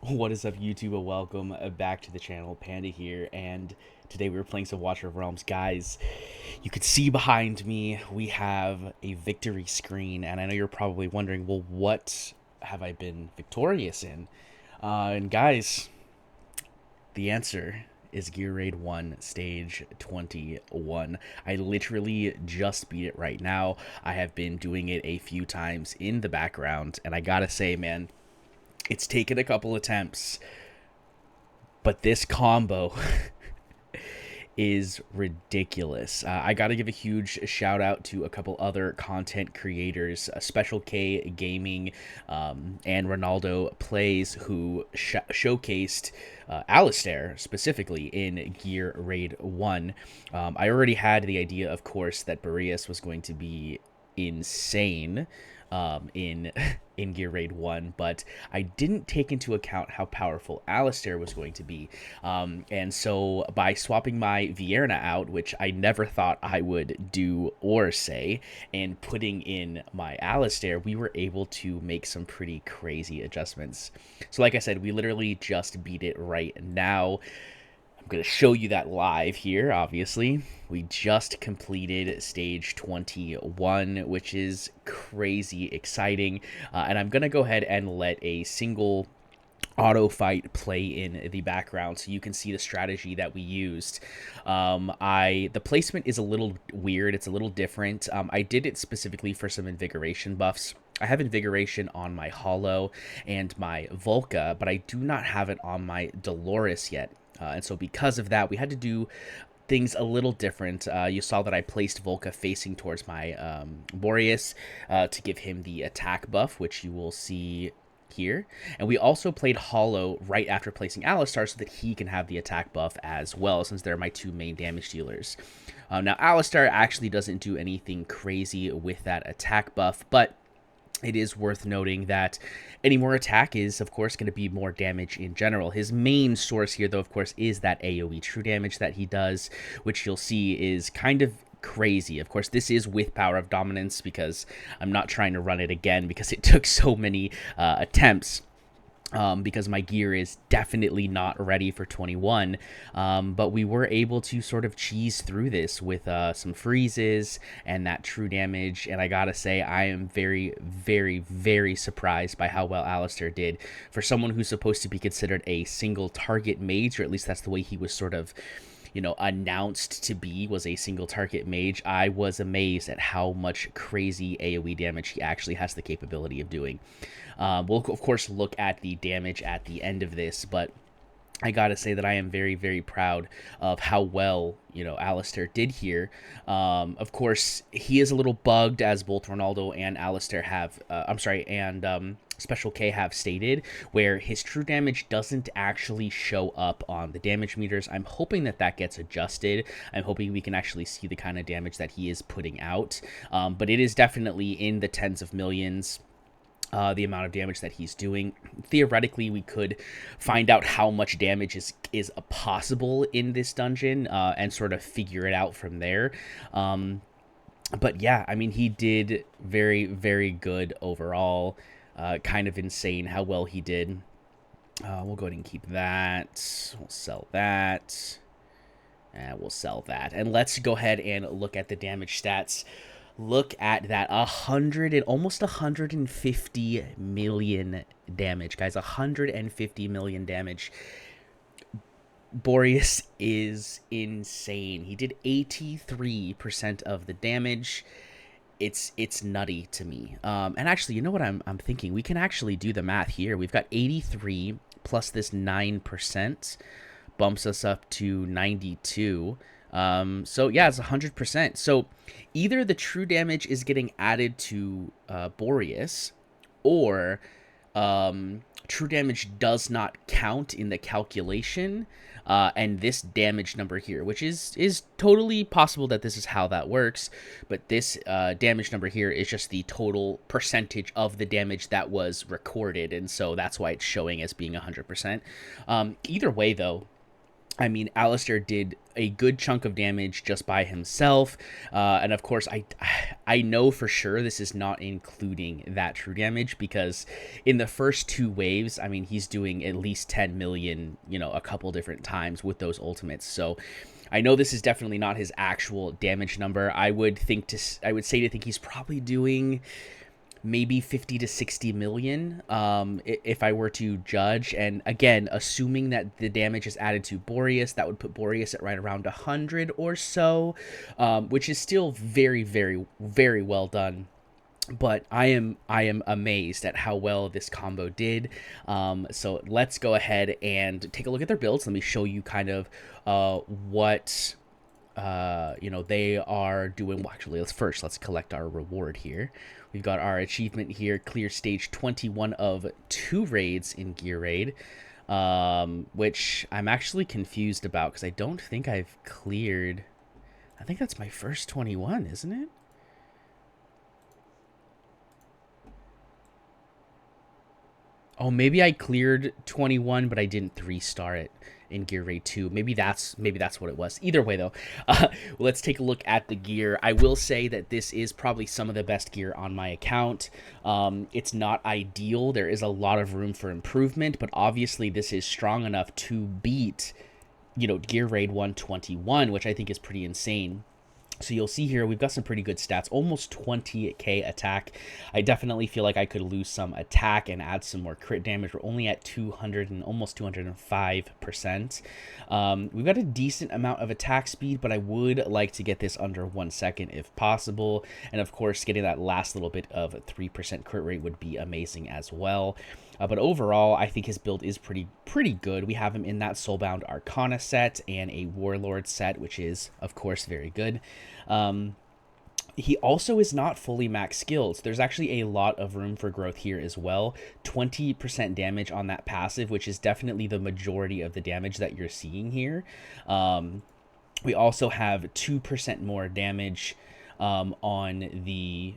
What is up, YouTube? Welcome back to the channel. Panda here, and today we were playing some Watcher of Realms. Guys, you could see behind me we have a victory screen, and I know you're probably wondering, well, what have I been victorious in? And guys, the answer is Gear Raid 1, Stage 21. I literally just beat it right now. I have been doing it a few times in the background, and I gotta say, man, it's taken a couple attempts, but this combo is ridiculous. I got to give a huge shout out to a couple other content creators, Special K Gaming and Ronaldo Plays, who showcased Alistair specifically in Gear Raid 1. I already had the idea, of course, that Boreas was going to be insane in in Gear Raid 1, but I didn't take into account how powerful Alistair was going to be. And so by swapping my Vierna out, which I never thought I would do or say, and putting in my Alistair, we were able to make some pretty crazy adjustments. So like I said, we literally just beat it right now. I'm going to show you that live here, obviously. We just completed stage 21, which is crazy exciting. And I'm going to go ahead and let a single auto fight play in the background so you can see the strategy that we used. The placement is a little weird. It's a little different. I did it specifically for some invigoration buffs. I have invigoration on my Hollow and my Volca, but I do not have it on my Dolores yet. And so because of that, we had to do things a little different. You saw that I placed Volca facing towards my Boreas to give him the attack buff, which you will see here. And we also played Hollow right after placing Alistar so that he can have the attack buff as well, since they're my two main damage dealers. Now, Alistar actually doesn't do anything crazy with that attack buff, but it is worth noting that any more attack is, of course, going to be more damage in general. His main source here, though, of course, is that AoE true damage that he does, which you'll see is kind of crazy. Of course, this is with Power of Dominance, because I'm not trying to run it again because it took so many attempts. Because my gear is definitely not ready for 21. But we were able to sort of cheese through this with some freezes and that true damage. And I gotta say, I am very, very, very surprised by how well Alistair did. For someone who's supposed to be considered a single target mage, or at least that's the way he was sort of, you know, announced to be, was a single target mage, I was amazed at how much crazy AoE damage he actually has the capability of doing. We'll, of course, look at the damage at the end of this, but I gotta say that I am very, very proud of how well, you know, Alistair did here. Of course, he is a little bugged, as both Ronaldo and Alistair have, Special K have stated, where his true damage doesn't actually show up on the damage meters. I'm hoping that that gets adjusted. I'm hoping we can actually see the kind of damage that he is putting out. But it is definitely in the tens of millions. The amount of damage that he's doing. Theoretically, we could find out how much damage is possible in this dungeon and sort of figure it out from there. But yeah, I mean, he did very, very good overall. Kind of insane how well he did. We'll go ahead and keep that. We'll sell that. And we'll sell that. And let's go ahead and look at the damage stats. Look at that, 100 and almost 150 million damage, guys. 150 million damage. Boreas is insane. He did 83% of the damage. It's nutty to me. And actually, you know what I'm thinking? We can actually do the math here. We've got 83 plus this 9% bumps us up to 92. So yeah, it's 100%. So either the true damage is getting added to Boreas, or true damage does not count in the calculation, and this damage number here, which is totally possible that this is how that works, but this damage number here is just the total percentage of the damage that was recorded, and so that's why it's showing as being 100%. Either way, though, I mean, Alistair did a good chunk of damage just by himself, and of course, I know for sure this is not including that true damage, because in the first two waves, I mean, he's doing at least 10 million, you know, a couple different times with those ultimates. So I know this is definitely not his actual damage number. I would say to think he's probably doing maybe 50 to 60 million, if I were to judge. And again, assuming that the damage is added to Boreas, that would put Boreas at right around 100 or so, which is still very, very, very well done. But I am amazed at how well this combo did. So let's go ahead and take a look at their builds. Let me show you kind of what you know, they are doing. Well, actually, let's collect our reward here. We've got our achievement here: clear stage 21 of 2 raids in Gear Raid, which I'm actually confused about because I don't think I've cleared. I think that's my first 21, isn't it? Oh, maybe I cleared 21, but I didn't 3-star it in Gear Raid 2. Maybe that's what it was. Either way, though, let's take a look at the gear. I will say that this is probably some of the best gear on my account. It's not ideal. There is a lot of room for improvement, but obviously this is strong enough to beat, you know, Gear Raid 121, which I think is pretty insane. So you'll see here, we've got some pretty good stats, almost 20k attack. I definitely feel like I could lose some attack and add some more crit damage. We're only at 200 and almost 205%. We've got a decent amount of attack speed, but I would like to get this under 1 second if possible. And of course, getting that last little bit of 3% crit rate would be amazing as well. But overall, I think his build is pretty good. We have him in that Soulbound Arcana set and a Warlord set, which is, of course, very good. He also is not fully max skilled. There's actually a lot of room for growth here as well. 20% damage on that passive, which is definitely the majority of the damage that you're seeing here. We also have 2% more damage on the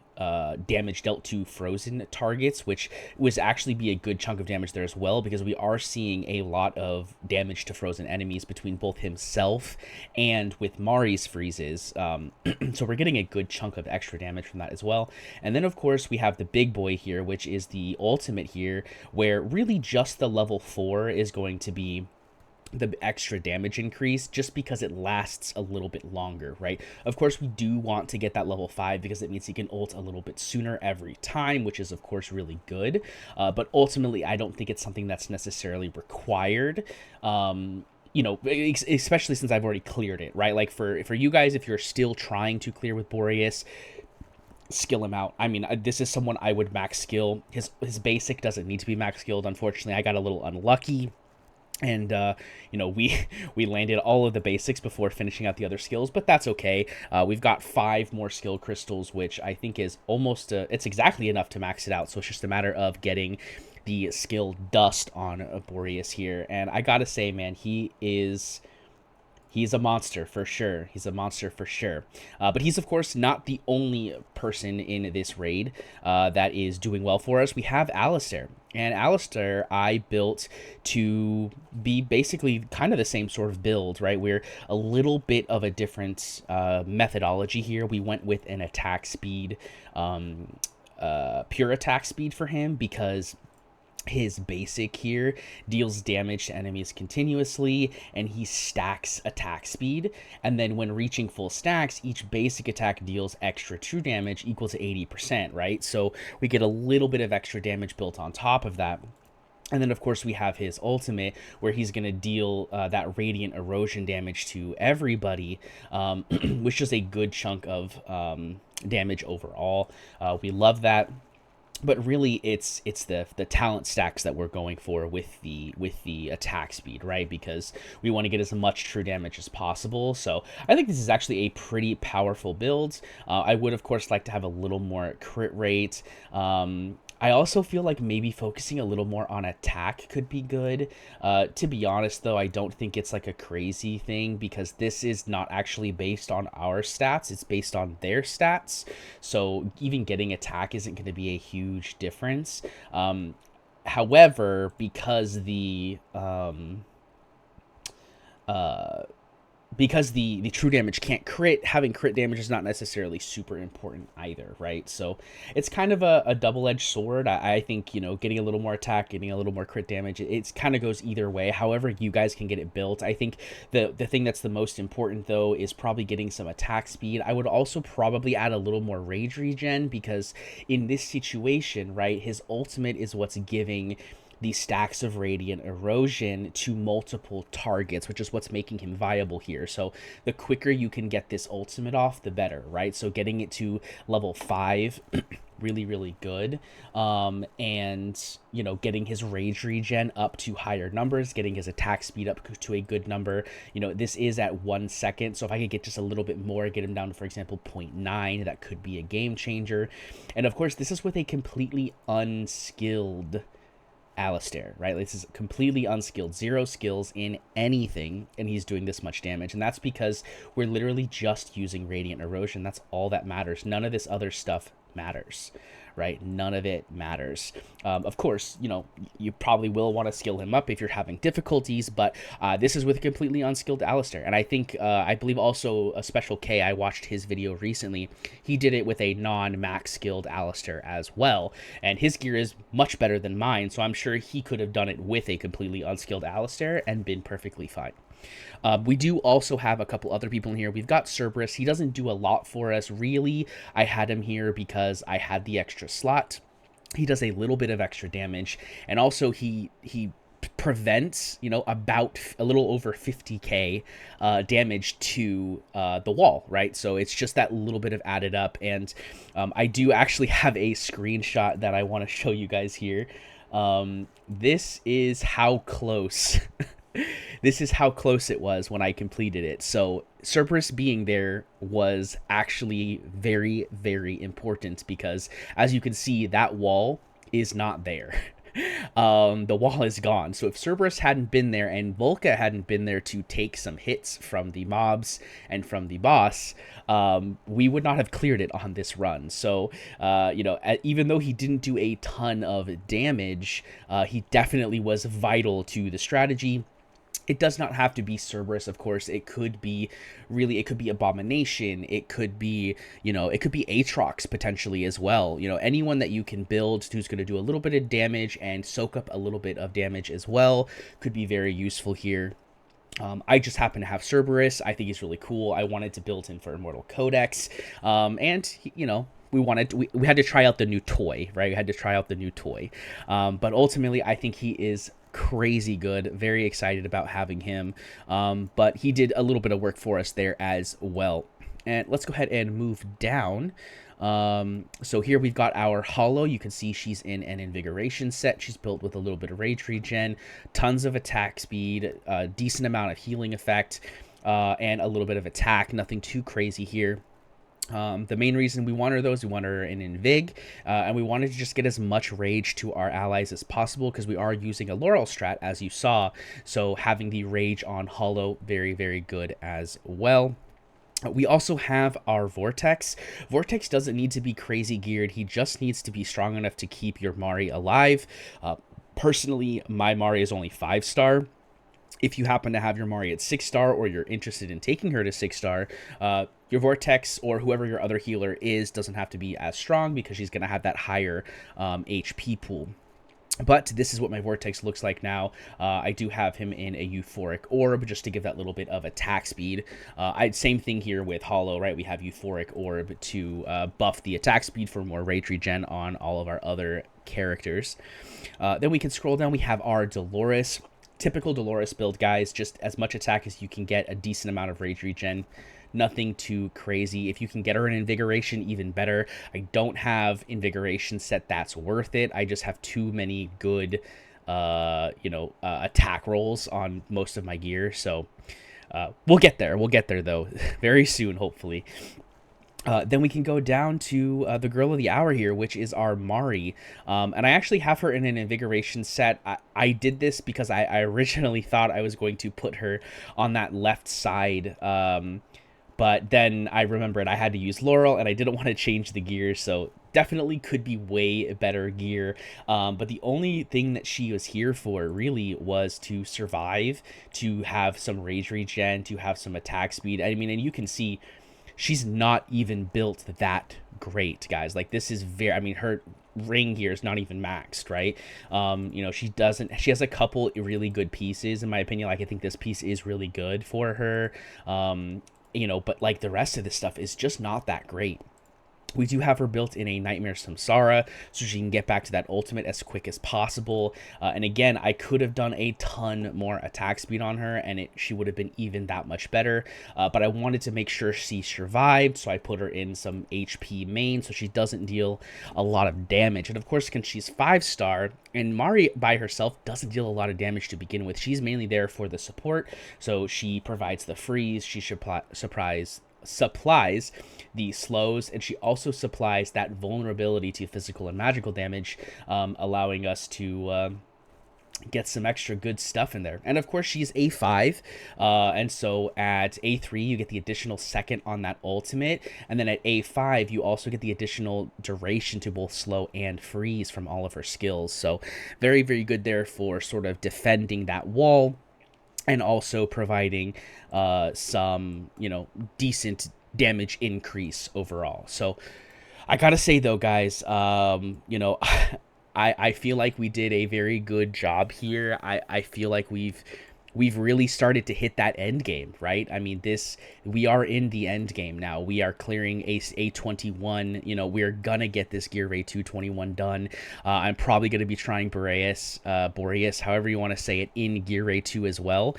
damage dealt to frozen targets, which was actually be a good chunk of damage there as well, because we are seeing a lot of damage to frozen enemies between both himself and with Mari's freezes. So we're getting a good chunk of extra damage from that as well. And then of course we have the big boy here, which is the ultimate here, where really just the level 4 is going to be the extra damage increase, just because it lasts a little bit longer, right? Of course, we do want to get that level 5 because it means he can ult a little bit sooner every time, which is of course really good. But ultimately, I don't think it's something that's necessarily required. You know, especially since I've already cleared it, right? Like for you guys, if you're still trying to clear with Boreas, skill him out. I mean, this is someone I would max skill. His basic doesn't need to be max skilled. Unfortunately, I got a little unlucky. And you know, we landed all of the basics before finishing out the other skills, but that's okay. We've got 5 more skill crystals, which I think is almost it's exactly enough to max it out. So it's just a matter of getting the skill dust on Boreas here. And I gotta say, man, he's a monster for sure. He's a monster for sure. But he's, of course, not the only person in this raid that is doing well for us. We have Alistair. And Alistair I built to be basically kind of the same sort of build, right? We're a little bit of a different methodology here. We went with an attack speed, pure attack speed for him, because his basic here deals damage to enemies continuously, and he stacks attack speed, and then when reaching full stacks, each basic attack deals extra true damage equal to 80%, right? So we get a little bit of extra damage built on top of that. And then, of course, we have his ultimate, where he's going to deal that radiant erosion damage to everybody, which is a good chunk of damage overall. We love that. But really, it's the talent stacks that we're going for with the attack speed, right? Because we want to get as much true damage as possible. So I think this is actually a pretty powerful build. I would, of course, like to have a little more crit rate. I also feel like maybe focusing a little more on attack could be good. To be honest, though, I don't think it's like a crazy thing, because this is not actually based on our stats. It's based on their stats. So even getting attack isn't going to be a huge difference. However, because because the true damage can't crit, having crit damage is not necessarily super important either, right? So it's kind of a double-edged sword. I think, you know, getting a little more attack, getting a little more crit damage, it's kind of goes either way. However you guys can get it built. I think the thing that's the most important, though, is probably getting some attack speed. I would also probably add a little more rage regen, because in this situation, right, his ultimate is what's giving the stacks of radiant erosion to multiple targets, which is what's making him viable here. So the quicker you can get this ultimate off, the better, right? So getting it to level 5 really, really good. And, you know, getting his rage regen up to higher numbers, getting his attack speed up to a good number. You know, this is at 1 second, so if I could get just a little bit more, get him down to, for example, 0.9, that could be a game changer. And of course, this is with a completely unskilled Alistair, right? This is completely unskilled, 0 skills in anything, and he's doing this much damage. And that's because we're literally just using Radiant Erosion. That's all that matters. None of this other stuff matters, right? None of it matters. Of course, you know, you probably will want to skill him up if you're having difficulties, but this is with a completely unskilled Alistair. And I think, I believe also a Special K, I watched his video recently, he did it with a non-max skilled Alistair as well, and his gear is much better than mine, so I'm sure he could have done it with a completely unskilled Alistair and been perfectly fine. We do also have a couple other people in here. We've got Cerberus. He doesn't do a lot for us, really. I had him here because I had the extra slot. He does a little bit of extra damage, and also he prevents, you know, about a little over 50k damage to the wall, right? So it's just that little bit of added up. And I do actually have a screenshot that I want to show you guys here. This is how close this is how close it was when I completed it. So Cerberus being there was actually very, very important, because as you can see, that wall is not there. The wall is gone. So if Cerberus hadn't been there and Volca hadn't been there to take some hits from the mobs and from the boss, we would not have cleared it on this run. So, you know, even though he didn't do a ton of damage, he definitely was vital to the strategy. It does not have to be Cerberus, of course. It could be it could be Abomination. It could be, you know, it could be Aatrox potentially as well. You know, anyone that you can build who's going to do a little bit of damage and soak up a little bit of damage as well could be very useful here. I just happen to have Cerberus. I think he's really cool. I wanted to build him for Immortal Codex. And, you know, we had to try out the new toy, right? We had to try out the new toy. But ultimately, I think he is crazy good. Very excited about having him. But he did a little bit of work for us there as well. And let's go ahead and move down. So here we've got our Hollow. You can see she's in an Invigoration set. She's built with a little bit of Rage Regen, tons of attack speed, a decent amount of healing effect, and a little bit of attack. Nothing too crazy here. The main reason we want her, though, is we want her in Invig, and we wanted to just get as much rage to our allies as possible, because we are using a Laurel strat, as you saw, so having the rage on Hollow, very, very good as well. We also have our Vortex. Vortex doesn't need to be crazy geared, he just needs to be strong enough to keep your Mari alive. Personally, my Mari is only 5-star. If you happen to have your Mari at 6-star, or you're interested in taking her to 6-star, your Vortex or whoever your other healer is doesn't have to be as strong, because she's going to have that higher HP pool. But this is what my Vortex looks like now. I do have him in a Euphoric Orb just to give that little bit of attack speed. Same thing here with Hollow, right? We have Euphoric Orb to buff the attack speed for more rage regen on all of our other characters. Then we can scroll down. We have our Dolores. Typical Dolores build, guys. Just as much attack as you can get, a decent amount of rage regen. Nothing too crazy. If you can get her an Invigoration, even better. I don't have Invigoration set that's worth it. I just have too many good, attack rolls on most of my gear. So we'll get there. We'll get there, though, very soon, hopefully. Then we can go down to the girl of the hour here, which is our Mari. And I actually have her in an Invigoration set. I did this because I originally thought I was going to put her on that left side But then I remembered I had to use Laurel, and I didn't want to change the gear, so definitely could be way better gear. But the only thing that she was here for really was to survive, to have some rage regen, to have some attack speed. I mean, and you can see she's not even built that great, guys. Like, this is very, I mean, her ring gear is not even maxed, right? You know, she has a couple really good pieces, in my opinion. Like, I think this piece is really good for her. You know, but like the rest of this stuff is just not that great. We do have her built in a Nightmare Samsara, so she can get back to that ultimate as quick as possible. And again, I could have done a ton more attack speed on her, and she would have been even that much better. But I wanted to make sure she survived, so I put her in some HP main, so she doesn't deal a lot of damage. And of course, since she's 5-star, and Mari by herself doesn't deal a lot of damage to begin with, she's mainly there for the support. So she provides the freeze, she supplies the slows, and she also supplies that vulnerability to physical and magical damage, allowing us to get some extra good stuff in there. And of course, she's A5, and so at A3 you get the additional second on that ultimate, and then at A5 you also get the additional duration to both slow and freeze from all of her skills. So very, very good there for sort of defending that wall, and also providing some, you know, decent damage increase overall. So I gotta say though, guys, you know, I feel like we did a very good job here. I feel like we've really started to hit that end game, right? I mean, we are in the end game now. We are clearing A21. You know, we're gonna get this Gear Raid 221 done. I'm probably gonna be trying Boreas, however you want to say it, in Gear Raid 2 as well,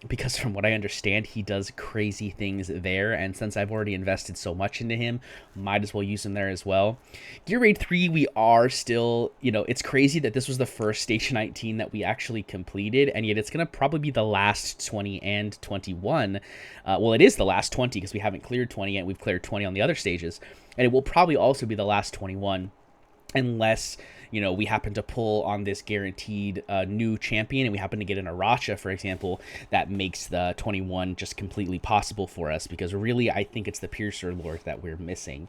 because from what I understand, he does crazy things there, and since I've already invested so much into him, might as well use him there as well. Gear Raid 3, we are still, you know, it's crazy that this was the first Station 19 that we actually completed, and yet it's gonna probably be the last 20 and 21. Well, it is the last 20 because we haven't cleared 20 yet. We've cleared 20 on the other stages, and it will probably also be the last 21, unless, you know, we happen to pull on this guaranteed new champion, and we happen to get an Aracha, for example, that makes the 21 just completely possible for us, because really I think it's the Piercer Lord that we're missing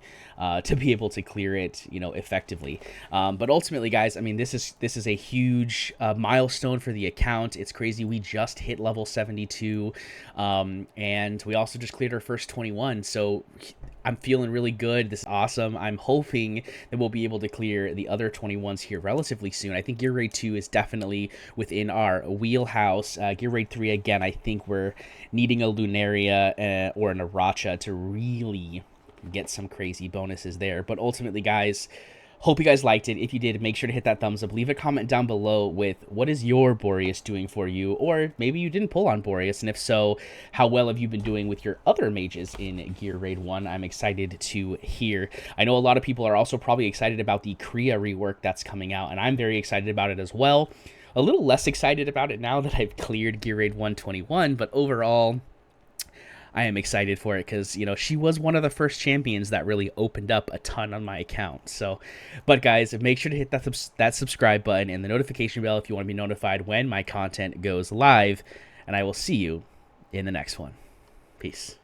to be able to clear it, you know, effectively. But ultimately, guys, I mean, this is a huge milestone for the account. It's crazy. We just hit level 72, and we also just cleared our first 21, so I'm feeling really good. This is awesome. I'm hoping that we'll be able to clear the other 21s here relatively soon. I think Gear Raid 2 is definitely within our wheelhouse. Gear Raid 3, again, I think we're needing a Lunaria or an Aracha to really get some crazy bonuses there. But ultimately, guys, hope you guys liked it. If you did, make sure to hit that thumbs up. Leave a comment down below with what is your Boreas doing for you, or maybe you didn't pull on Boreas, and if so, how well have you been doing with your other mages in Gear Raid 1? I'm excited to hear. I know a lot of people are also probably excited about the Kriya rework that's coming out, and I'm very excited about it as well. A little less excited about it now that I've cleared Gear Raid 121, but overall, I am excited for it because, you know, she was one of the first champions that really opened up a ton on my account. So, but guys, make sure to hit that subscribe button and the notification bell if you want to be notified when my content goes live, and I will see you in the next one. Peace.